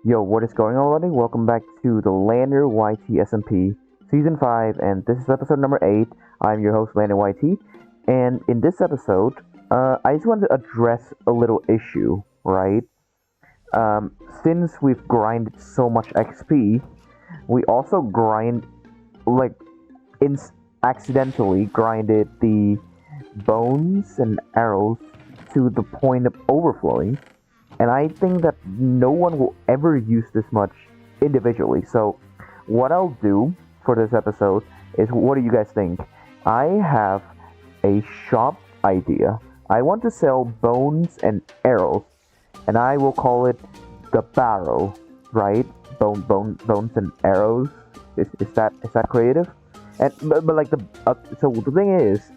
Yo, what is going on, everybody? Welcome back to the LanderYT SMP Season 5, and this is episode number 8. I'm your host, LanderYT, and in this episode, I just wanted to address a little issue, right? Since we've grinded so much XP, we also like, accidentally grinded the bones and arrows to the point of overflowing. And I think that no one will ever use this much individually. So what I'll do for this episode is, what do you guys think? I have a shop idea. I want to sell bones and arrows, and I will call it the barrow, right? Bones and arrows. Is that creative? And but like so the thing is,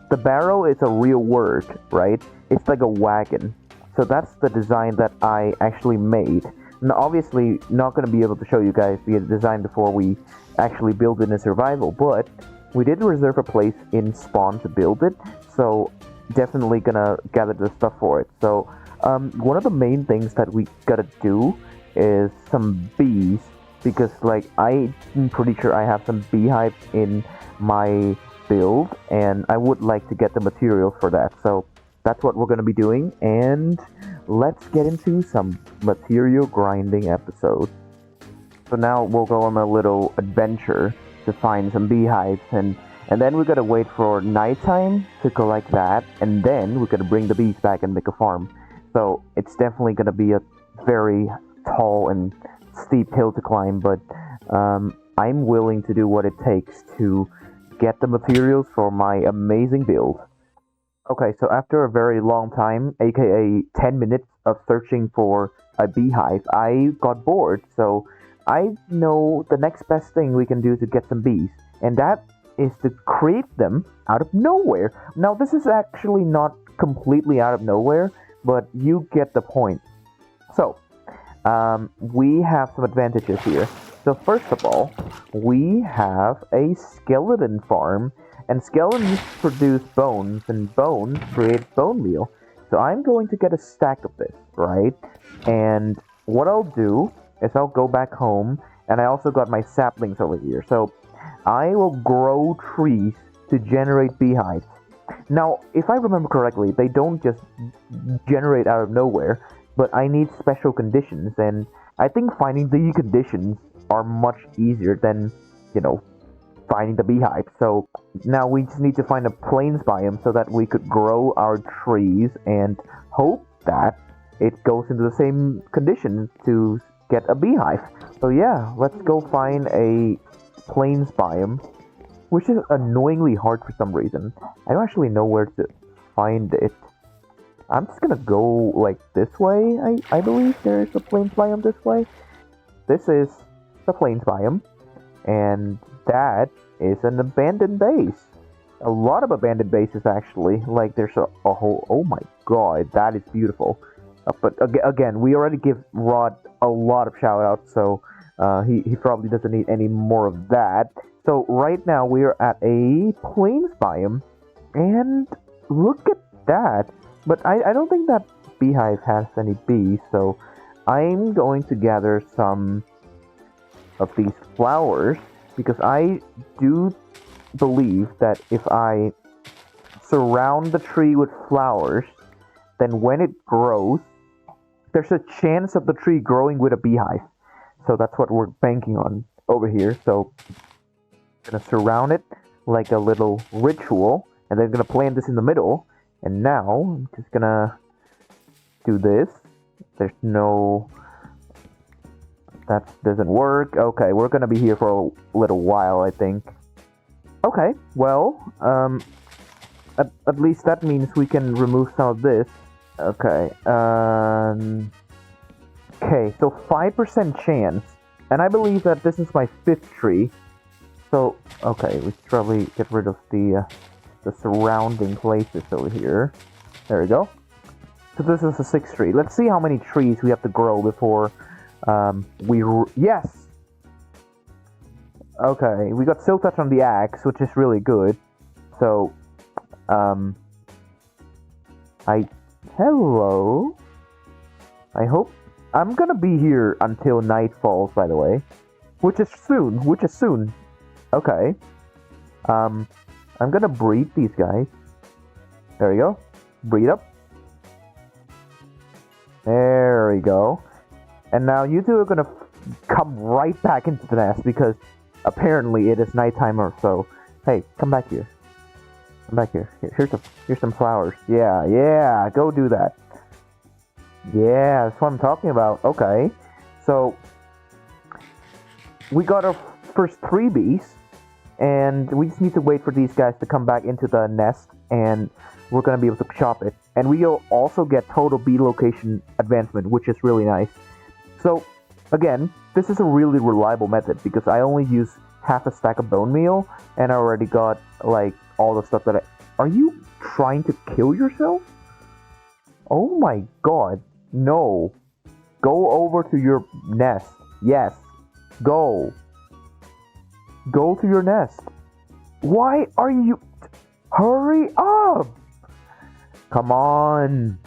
the barrow is a real word, right? It's like a wagon. So that's the design that I actually made. Now, obviously, not going to be able to show you guys the design before we actually build it in survival, but we did reserve a place in spawn to build it, so definitely gonna gather the stuff for it. So one of the main things that we gotta do is some bees, because like I'm pretty sure I have some beehives in my build, and I would like to get the materials for that. So that's what we're going to be doing, and let's get into some material grinding episode. So now we'll go on a little adventure to find some beehives, and then we're going to wait for nighttime to collect that, and then we're going to bring the bees back and make a farm. So it's definitely going to be a very tall and steep hill to climb, but I'm willing to do what it takes to get the materials for my amazing build. Okay, so after a very long time, aka 10 minutes of searching for a beehive, I got bored, so I know the next best thing we can do to get some bees, and that is to create them out of nowhere. Now, this is actually not completely out of nowhere, but you get the point. So, we have some advantages here. So first of all, we have a skeleton farm, and skeletons produce bones, and bones create bone meal. So I'm going to get a stack of this, right? And what I'll do is I'll go back home, and I also got my saplings over here. So I will grow trees to generate beehives. Now, if I remember correctly, they don't just generate out of nowhere, but I need special conditions, and I think finding the conditions are much easier than, finding the beehive. So now we just need to find a plains biome so that we could grow our trees and hope that it goes into the same conditions to get a beehive. So yeah, let's go find a plains biome, which is annoyingly hard for some reason. I don't actually know where to find it. I'm just gonna go like this way. I believe there's a plains biome this way. This is the plains biome, and that is an abandoned base. A lot of abandoned bases, actually. Like, there's a whole... Oh my god, that is beautiful. But again, we already give Rod a lot of shout-outs, so he probably doesn't need any more of that. So right now, we are at a plains biome, and look at that. But I don't think that beehive has any bees, so I'm going to gather some of these flowers, because I do believe that if I surround the tree with flowers, then when it grows, there's a chance of the tree growing with a beehive. So that's what we're banking on over here. So I'm gonna surround it like a little ritual, and then I'm gonna plant this in the middle. And now I'm just gonna do this. There's no... That doesn't work. Okay, we're gonna be here for a little while, I think. Okay, well, at least that means we can remove some of this. Okay, okay, so 5% chance, and I believe that this is my 5th tree. So, okay, we should probably get rid of the surrounding places over here. There we go. So this is the 6th tree. Let's see how many trees we have to grow before yes! Okay, we got silk touch on the axe, which is really good. So, hello? I hope I'm gonna be here until night falls, by the way. Which is soon. Okay. I'm gonna breed these guys. There we go. Breed up. There we go. And now you two are gonna come right back into the nest because apparently it is nighttime or so. Hey, come back here. Come back here. Here's some flowers. Yeah, go do that. Yeah, that's what I'm talking about. Okay. So we got our first 3 bees, and we just need to wait for these guys to come back into the nest, and we're gonna be able to chop it. And we'll also get total bee location advancement, which is really nice. So again, this is a really reliable method because I only use half a stack of bone meal, and I already got like all the stuff that I... Are you trying to kill yourself? Oh my god, no. Go over to your nest. Yes. Go. Go to your nest. Why are you... Hurry up! Come on.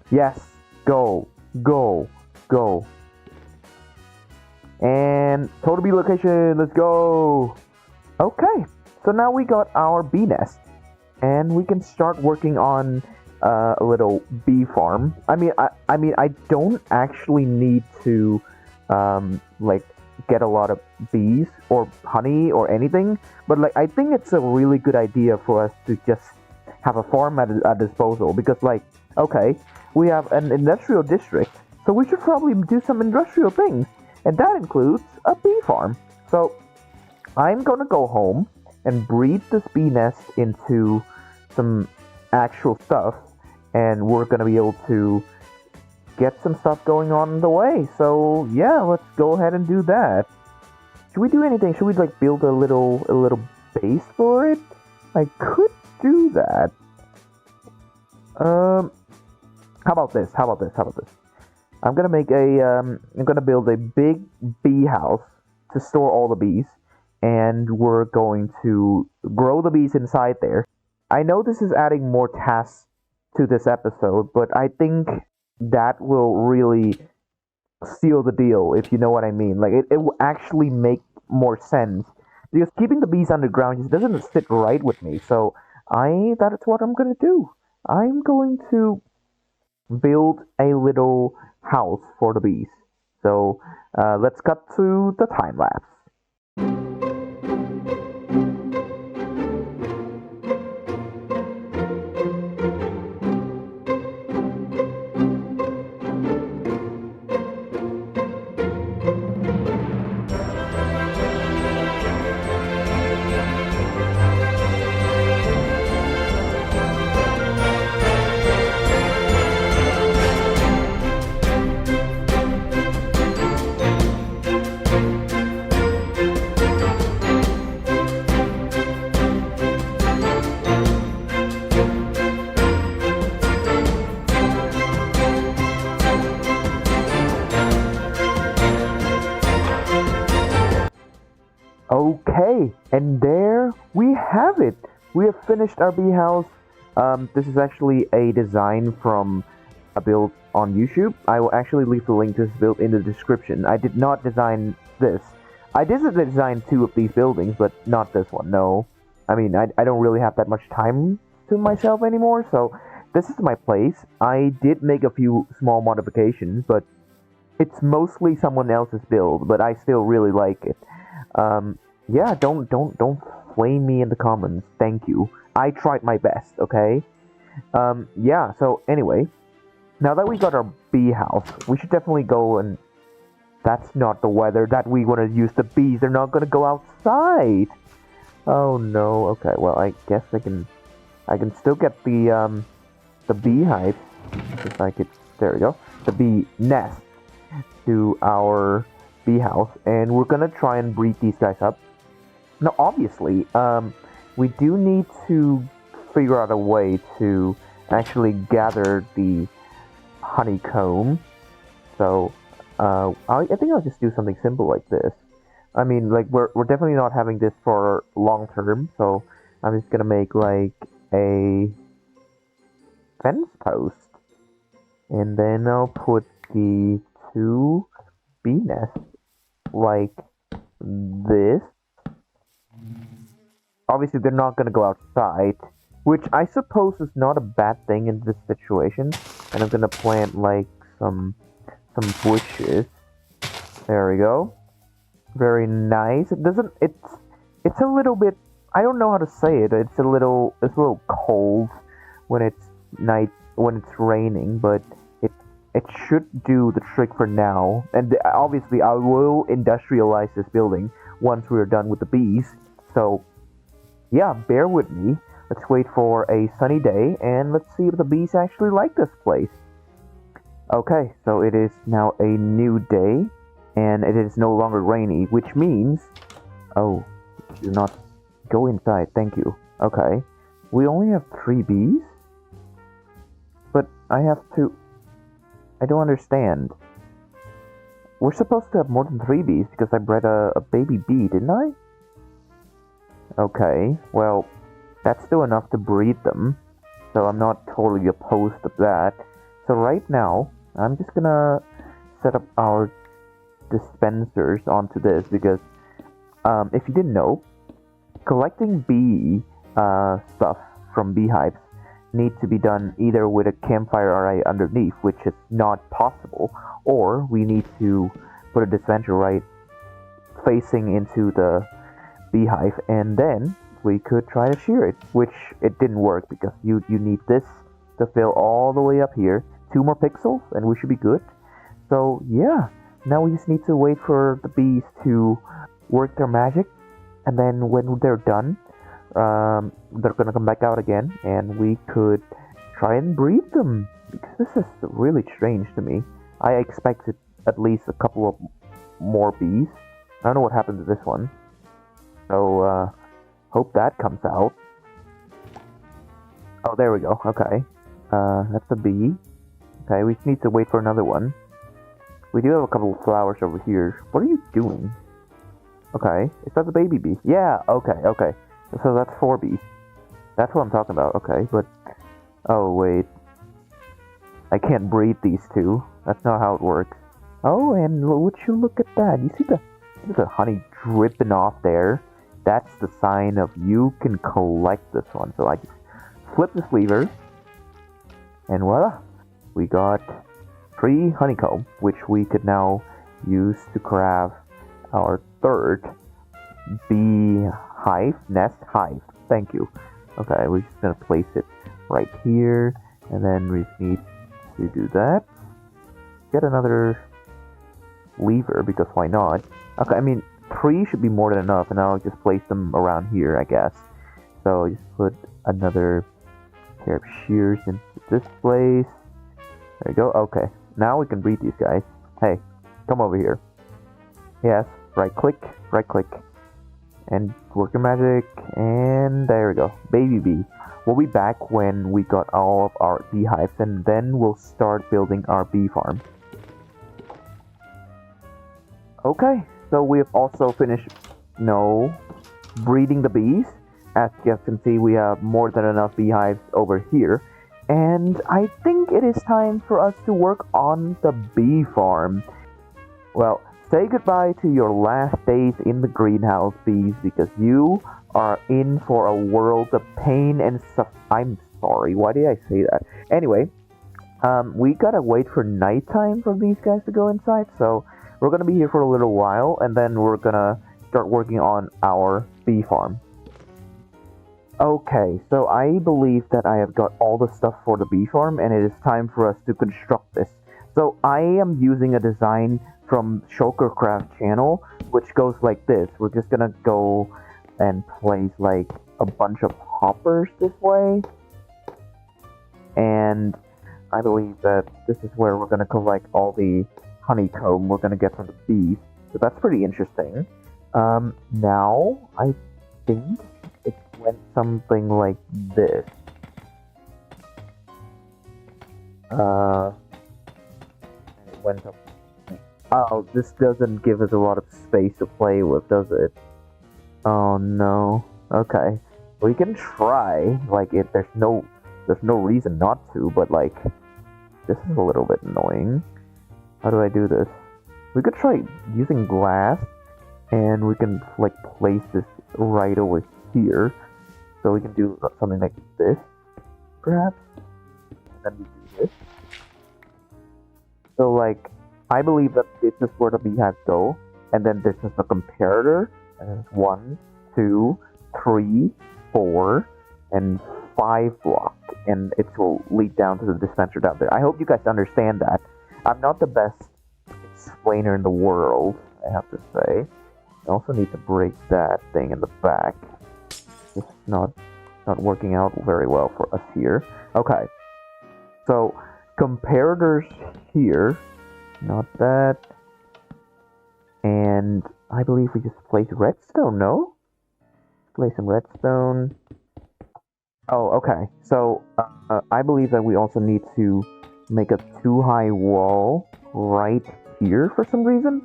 Yes. Go. And total bee location. Let's go. Okay. So now we got our bee nest. And we can start working on a little bee farm. I mean, I don't actually need to like get a lot of bees or honey or anything, but like I think it's a really good idea for us to just have a farm at our disposal because like, okay, we have an industrial district, so we should probably do some industrial things, and that includes a bee farm. So I'm gonna go home and breed this bee nest into some actual stuff, and we're gonna be able to get some stuff going on the way. So yeah, let's go ahead and do that. Should we do anything? Should we like build a little base for it? I could do that. How about this? I'm gonna make a I'm gonna build a big bee house to store all the bees, and we're going to grow the bees inside there. I know this is adding more tasks to this episode, but I think that will really seal the deal, if you know what I mean. Like, it will actually make more sense, because keeping the bees underground just doesn't sit right with me. So that's what I'm gonna do. I'm going to build a little house for the bees. So let's cut to the time lapse. Okay, and there we have it. We have finished our bee house. This is actually a design from a build on YouTube. I will actually leave the link to this build in the description. I did not design this. I did design 2 of these buildings, but not this one, no. I mean, I don't really have that much time to myself anymore, so this is my place. I did make a few small modifications, but it's mostly someone else's build, but I still really like it. Yeah, don't flame me in the comments. Thank you. I tried my best, okay? Yeah, so anyway, now that we got our bee house, we should definitely go and... That's not the weather that we want to use. The bees, they're not going to go outside. Oh no. Okay, well, I guess I can still get the beehive. If I could, there we go. The bee nest to our bee house, and we're gonna try and breed these guys up. Now, obviously, we do need to figure out a way to actually gather the honeycomb. So, I think I'll just do something simple like this. I mean, like, we're definitely not having this for long term, so I'm just gonna make, like, a fence post. And then I'll put the two bee nests like this. Obviously, they're not gonna go outside, which I suppose is not a bad thing in this situation. And I'm gonna plant like some bushes. There we go. Very nice. It doesn't. It's a little bit. I don't know how to say it. It's a little cold when it's night when it's raining, but it should do the trick for now. And obviously, I will industrialize this building once we're done with the bees. So yeah, bear with me. Let's wait for a sunny day and let's see if the bees actually like this place. Okay, so it is now a new day and it is no longer rainy, which means... Oh, do not go inside, thank you. Okay, we only have 3 bees? But I have to... I don't understand. We're supposed to have more than 3 bees because I bred a baby bee, didn't I? Okay, well, that's still enough to breed them, so I'm not totally opposed to that. So right now, I'm just gonna set up our dispensers onto this because if you didn't know, collecting bee stuff from beehives needs to be done either with a campfire array underneath, which is not possible, or we need to put a dispenser right facing into the beehive, and then we could try to shear it, which it didn't work because you need this to fill all the way up here. 2 more pixels and we should be good. So yeah, now we just need to wait for the bees to work their magic, and then when they're done, they're gonna come back out again and we could try and breed them, because this is really strange to me. I expected at least a couple of more bees. I don't know what happened to this one. So, hope that comes out. Oh, there we go. Okay. That's a bee. Okay, we just need to wait for another one. We do have a couple of flowers over here. What are you doing? Okay. Is that the baby bee? Yeah, okay. So that's 4 bees. That's what I'm talking about. Okay, but... Oh, wait. I can't breed these 2. That's not how it works. Oh, and would you look at that? You see the honey dripping off there? That's the sign of you can collect this one. So I just flip this lever, and voila, we got 3 honeycomb, which we could now use to craft our 3rd nest hive. Thank you. Okay, we're just gonna place it right here, and then we need to do that. Get another lever, because why not? Okay, I mean, 3 should be more than enough, and I'll just place them around here, I guess. So just put another pair of shears into this place. There we go. Okay, now we can breed these guys. Hey, come over here. Yes, right click, and work your magic, and there we go. Baby bee. We'll be back when we got all of our beehives, and then we'll start building our bee farm. Okay, so we have also finished, breeding the bees. As you guys can see, we have more than enough beehives over here. And I think it is time for us to work on the bee farm. Well, say goodbye to your last days in the greenhouse, bees, because you are in for a world of pain and suffering. I'm sorry, why did I say that? Anyway, we gotta wait for nighttime for these guys to go inside, so we're gonna be here for a little while, and then we're gonna start working on our bee farm. Okay, so I believe that I have got all the stuff for the bee farm, and it is time for us to construct this. So I am using a design from Shulkercraft channel, which goes like this. We're just gonna go and place like a bunch of hoppers this way, and I believe that this is where we're gonna collect all the honeycomb we're gonna get from the bees. So that's pretty interesting. Now I think it went something like this. And it went up. Oh, this doesn't give us a lot of space to play with, does it? Oh no. Okay, we can try. Like, there's no reason not to, but like, this is a little bit annoying. How do I do this? We could try using glass, and we can like place this right over here. So we can do something like this, perhaps. And then we do this. So like, I believe that this is where the beehives go, and then this is the comparator, and it's 1, 2, 3, 4, and 5 block, and it will lead down to the dispenser down there. I hope you guys understand that. I'm not the best explainer in the world, I have to say. I also need to break that thing in the back. It's not working out very well for us here. Okay, so comparators here, not that, and I believe we just place redstone. No, place some redstone. Oh, okay. So I believe that we also need to make a 2-high wall right here for some reason.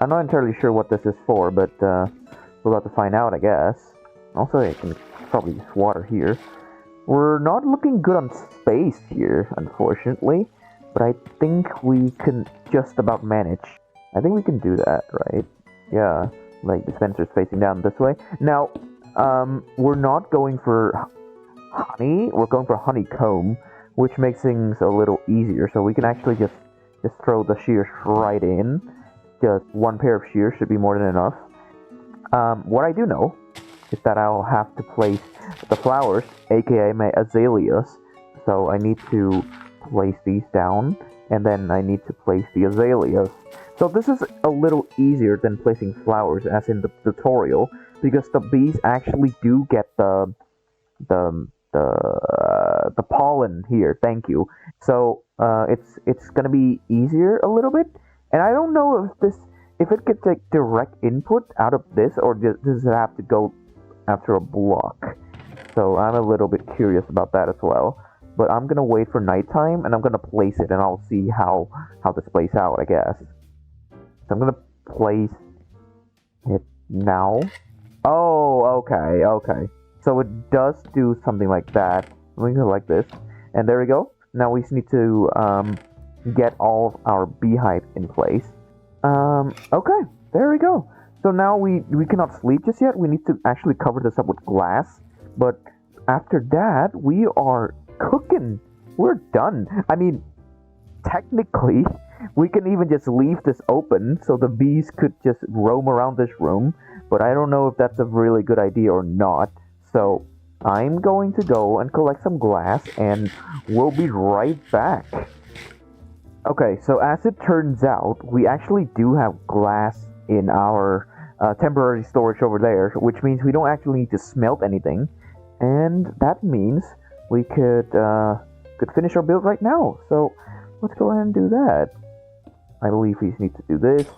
I'm not entirely sure what this is for, but we'll have to find out, I guess. Also, I can probably use water here. We're not looking good on space here, unfortunately, but I think we can just about manage. I think we can do that, right? Yeah, like dispenser's facing down this way. Now, we're not going for honey, we're going for honeycomb, which makes things a little easier. So we can actually just throw the shears right in. Just 1 pair of shears should be more than enough. What I do know is that I'll have to place the flowers, aka my azaleas. So I need to place these down, and then I need to place the azaleas. So this is a little easier than placing flowers as in the tutorial, because the bees actually do get the pollen here. Thank you. So it's gonna be easier a little bit, and I don't know if it gets like direct input out of this, or does it have to go after a block. So I'm a little bit curious about that as well. But I'm gonna wait for nighttime, and I'm gonna place it, and I'll see how this plays out, I guess. So I'm gonna place it now. Oh, okay. So it does do something like that. We go like this, and there we go. Now we just need to get all of our beehives in place. Okay, there we go. So now we cannot sleep just yet. We need to actually cover this up with glass. But after that, we are cooking. We're done. I mean, technically, we can even just leave this open so the bees could just roam around this room. But I don't know if that's a really good idea or not. So I'm going to go and collect some glass, and we'll be right back. Okay, so as it turns out, we actually do have glass in our temporary storage over there, which means we don't actually need to smelt anything, and that means we could finish our build right now. So let's go ahead and do that. I believe we need to do this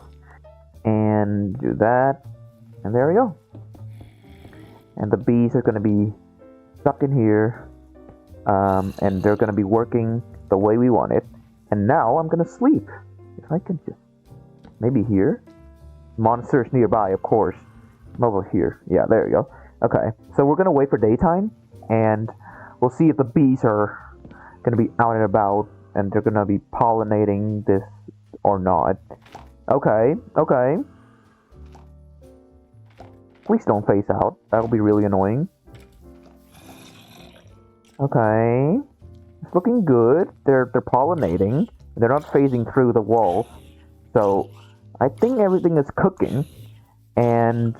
and do that, and there we go. And the bees are going to be stuck in here, and they're going to be working the way we want it. And now I'm going to sleep. If I can just maybe here. Monsters nearby, of course. I'm over here. Yeah, there you go. Okay, so we're going to wait for daytime, and we'll see if the bees are going to be out and about, and they're going to be pollinating this or not. Okay. Please don't face out. That'll be really annoying. Okay. It's looking good. They're pollinating. They're not phasing through the walls. So I think everything is cooking. And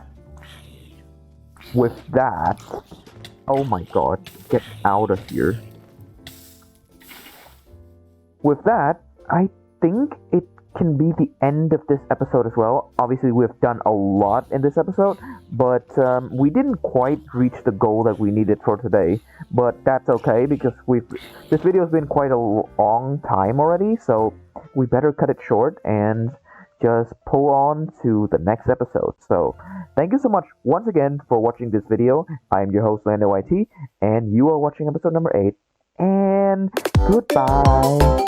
with that, oh my god, get out of here. With that, I think it can be the end of this episode as well. Obviously, we've done a lot in this episode, but we didn't quite reach the goal that we needed for today. But that's okay, because this video has been quite a long time already, so we better cut it short and just pull on to the next episode. So thank you so much once again for watching this video. I'm your host, LanderYT, and you are watching episode number 8. And goodbye.